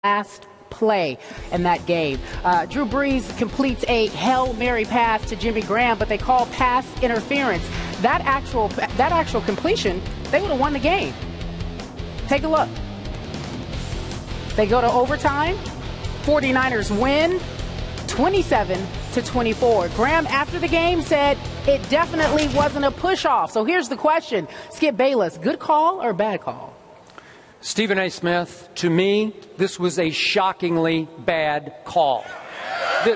last play in that game. Drew Brees completes a Hail Mary pass to Jimmy Graham, but they call pass interference. That actual completion, they would have won the game. Take a look. They go to overtime. 49ers win 27-24. Graham, after the game, said it definitely wasn't a push-off. So here's the question. Skip Bayless, good call or bad call? Stephen A. Smith, to me, this was a shockingly bad call.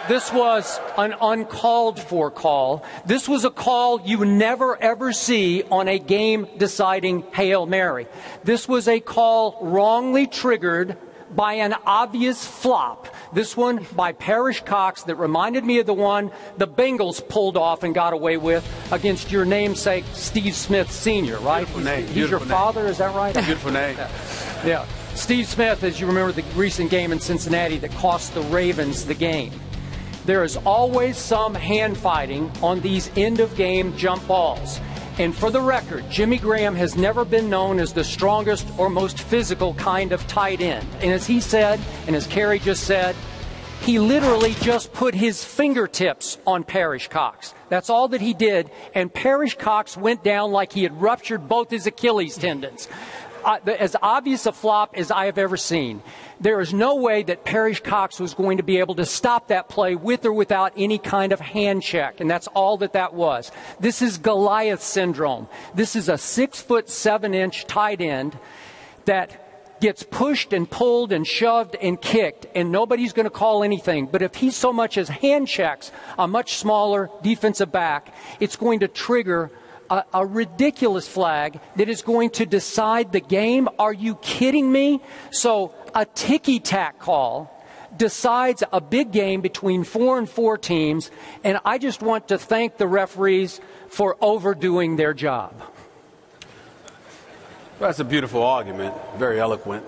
This was an uncalled for call. This was a call you never, ever see on a game-deciding Hail Mary. This was a call wrongly triggered by an obvious flop. This one by Parrish Cox that reminded me of the one the Bengals pulled off and got away with against your namesake, Steve Smith Sr., right? He's your father, is that right? Beautiful name. Yeah. Steve Smith, as you remember the recent game in Cincinnati that cost the Ravens the game. There is always some hand fighting on these end-of-game jump balls. And for the record, Jimmy Graham has never been known as the strongest or most physical kind of tight end. And as he said, and as Kerry just said, he literally just put his fingertips on Parrish Cox. That's all that he did. And Parrish Cox went down like he had ruptured both his Achilles tendons. As obvious a flop as I have ever seen. There is no way that Parrish Cox was going to be able to stop that play with or without any kind of hand check, and that's all that was. This is Goliath syndrome. This is a 6'7" tight end that gets pushed and pulled and shoved and kicked, and nobody's going to call anything. But if he so much as hand checks a much smaller defensive back, it's going to trigger a ridiculous flag that is going to decide the game. Are you kidding me? So a ticky-tack call decides a big game between 4 and 4 teams, and I just want to thank the referees for overdoing their job. Well, that's a beautiful argument. Very eloquent.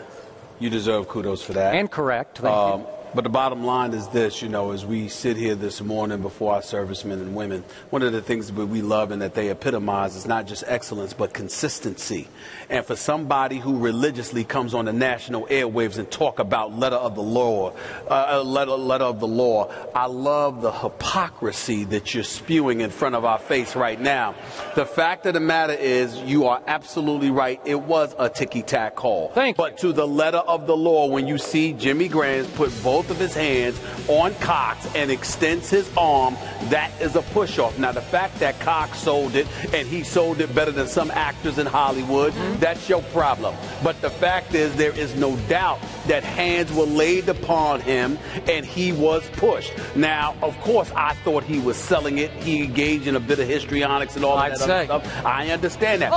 You deserve kudos for that. And correct. Thank you. But the bottom line is this, as we sit here this morning before our servicemen and women, one of the things that we love and that they epitomize is not just excellence, but consistency. And for somebody who religiously comes on the national airwaves and talk about letter of the law, I love the hypocrisy that you're spewing in front of our face right now. The fact of the matter is, you are absolutely right. It was a ticky-tack call. Thank you. But to the letter of the law, when you see Jimmy Graham put both of his hands on Cox and extends his arm, that is a push-off. Now, the fact that Cox sold it, and he sold it better than some actors in Hollywood, that's your problem. But the fact is, there is no doubt that hands were laid upon him and he was pushed. Now, of course, I thought he was selling it. He engaged in a bit of histrionics and all that other stuff. I understand that.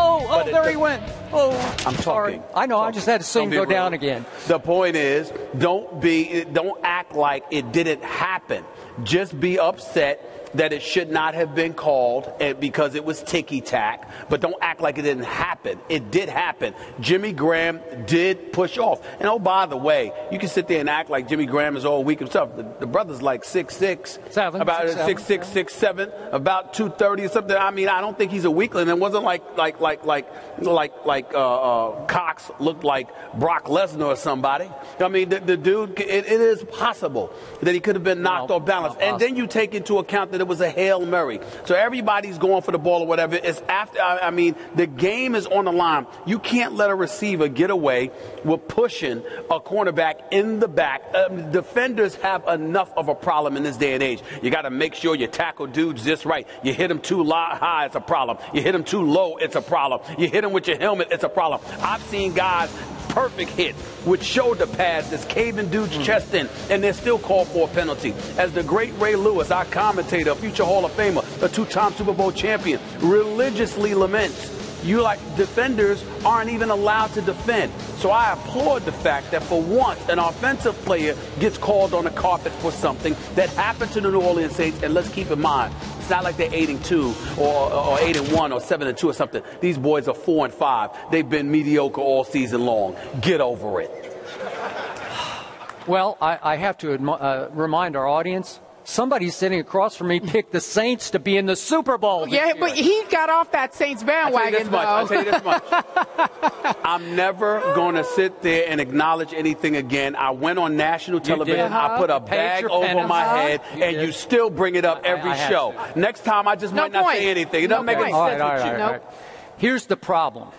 There he went. I'm talking. I know. I just had to see him go down again. The point is, don't act like it didn't happen. Just be upset that it should not have been called because it was ticky-tack, but don't act like it didn't happen. It did happen. Jimmy Graham did push off. And oh, by the way, you can sit there and act like Jimmy Graham is all weak himself. The brother's like 6'6", about 6'6", 6'7", about 230 or something. I mean, I don't think he's a weakling. It wasn't like Cox looked like Brock Lesnar or somebody. I mean, the dude, it is possible that he could have been knocked off balance. And then you take into account that it was a Hail Mary. So everybody's going for the ball or whatever. It's after, the game is on the line. You can't let a receiver get away with pushing a cornerback in the back. Defenders have enough of a problem in this day and age. You got to make sure you tackle dudes just right. You hit them too high, it's a problem. You hit them too low, it's a problem. You hit them with your helmet, it's a problem. I've seen guys perfect hit with shoulder pads that's caving dude's chest in, and they're still called for a penalty. As the great Ray Lewis, our commentator, a future Hall of Famer, a 2-time Super Bowl champion, religiously laments, defenders aren't even allowed to defend. So I applaud the fact that for once an offensive player gets called on the carpet for something that happened to the New Orleans Saints. And let's keep in mind, it's not like they're 8-2 or 8-1 or 7-2 or something. These boys are 4-5. They've been mediocre all season long. Get over it. Well, I have to remind our audience, somebody sitting across from me picked the Saints to be in the Super Bowl this Yeah, year. but he got off that Saints bandwagon, I'll tell you this much. I'm never going to sit there and acknowledge anything again. I went on national television. I put a bag over my head, and you still bring it up every show. Next time, I just might not say anything. It doesn't make any sense with you. All right. Here's the problem.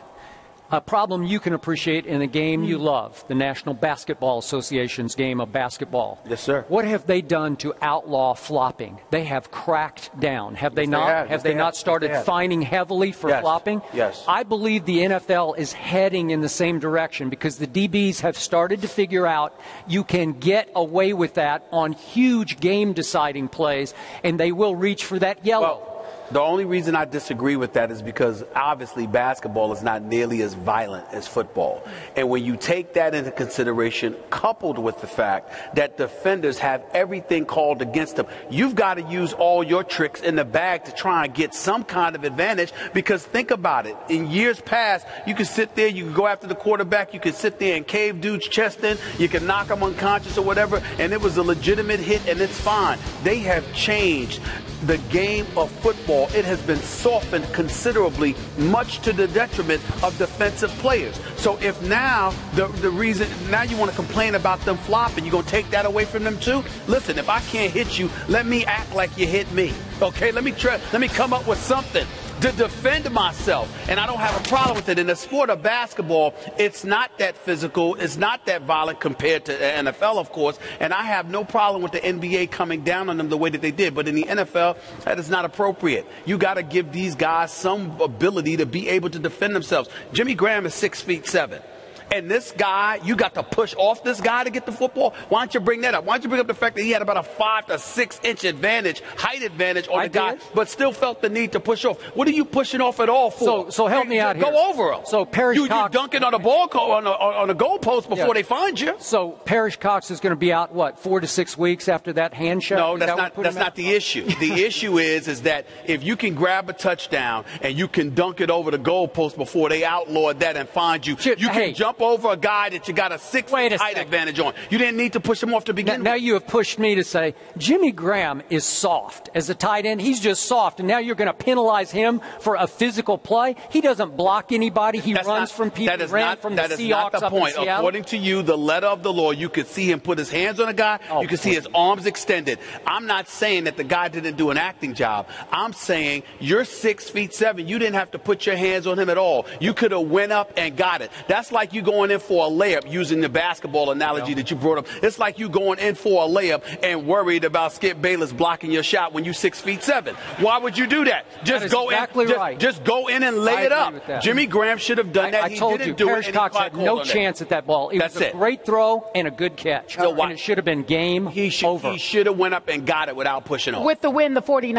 A problem you can appreciate in a game you love, the National Basketball Association's game of basketball. Yes, sir. What have they done to outlaw flopping? They have cracked down. Have they not? Have they not started fining heavily for flopping? Yes. I believe the NFL is heading in the same direction because the DBs have started to figure out you can get away with that on huge game-deciding plays, and they will reach for that yellow. Well, the only reason I disagree with that is because obviously basketball is not nearly as violent as football. And when you take that into consideration, coupled with the fact that defenders have everything called against them, you've got to use all your tricks in the bag to try and get some kind of advantage. Because think about it. In years past, you could sit there, you could go after the quarterback, you could sit there and cave dude's chest in, you could knock him unconscious or whatever, and it was a legitimate hit, and it's fine. They have changed the game of football. It has been softened considerably, much to the detriment of defensive players. So if now the reason now you want to complain about them flopping, you're going to take that away from them too? Listen, if I can't hit you, let me act like you hit me. Okay, let me come up with something to defend myself. And I don't have a problem with it. In the sport of basketball, it's not that physical. It's not that violent compared to the NFL, of course. And I have no problem with the NBA coming down on them the way that they did. But in the NFL, that is not appropriate. You got to give these guys some ability to be able to defend themselves. Jimmy Graham is 6'7". And this guy, you got to push off this guy to get the football? Why don't you bring that up? Why don't you bring up the fact that he had about a 5 to 6 inch advantage, height advantage on the guy, but still felt the need to push off? What are you pushing off at all for? So help me out here. Go over him. So Parrish Cox, you dunking on a ball on a goalpost before they find you. So Parrish Cox is going to be out, what, 4 to 6 weeks after that handshake? No, that's not the issue. The issue is that if you can grab a touchdown and you can dunk it over the goalpost before they outlawed that and find you, you can jump over a guy that you got a 6 foot height advantage on. You didn't need to push him off to begin with. Now you have pushed me to say Jimmy Graham is soft as a tight end. He's just soft, and now you're going to penalize him for a physical play. He doesn't block anybody. He runs from people. That is not the point. According to you, the letter of the law, you could see him put his hands on a guy. You could see his arms extended. I'm not saying that the guy didn't do an acting job. I'm saying you're 6'7". You didn't have to put your hands on him at all. You could have went up and got it. That's like you going in for a layup, using the basketball analogy that you brought up. It's like you going in for a layup and worried about Skip Bayless blocking your shot when you're 6'7". Why would you do that? Just go in. Just go in and lay it up. Jimmy Graham should have done that. I told you, Parrish Cox had no chance at that ball. It was a great throw and a good catch. And it should have been game over. He should have went up and got it without pushing off. With the win, the 49ers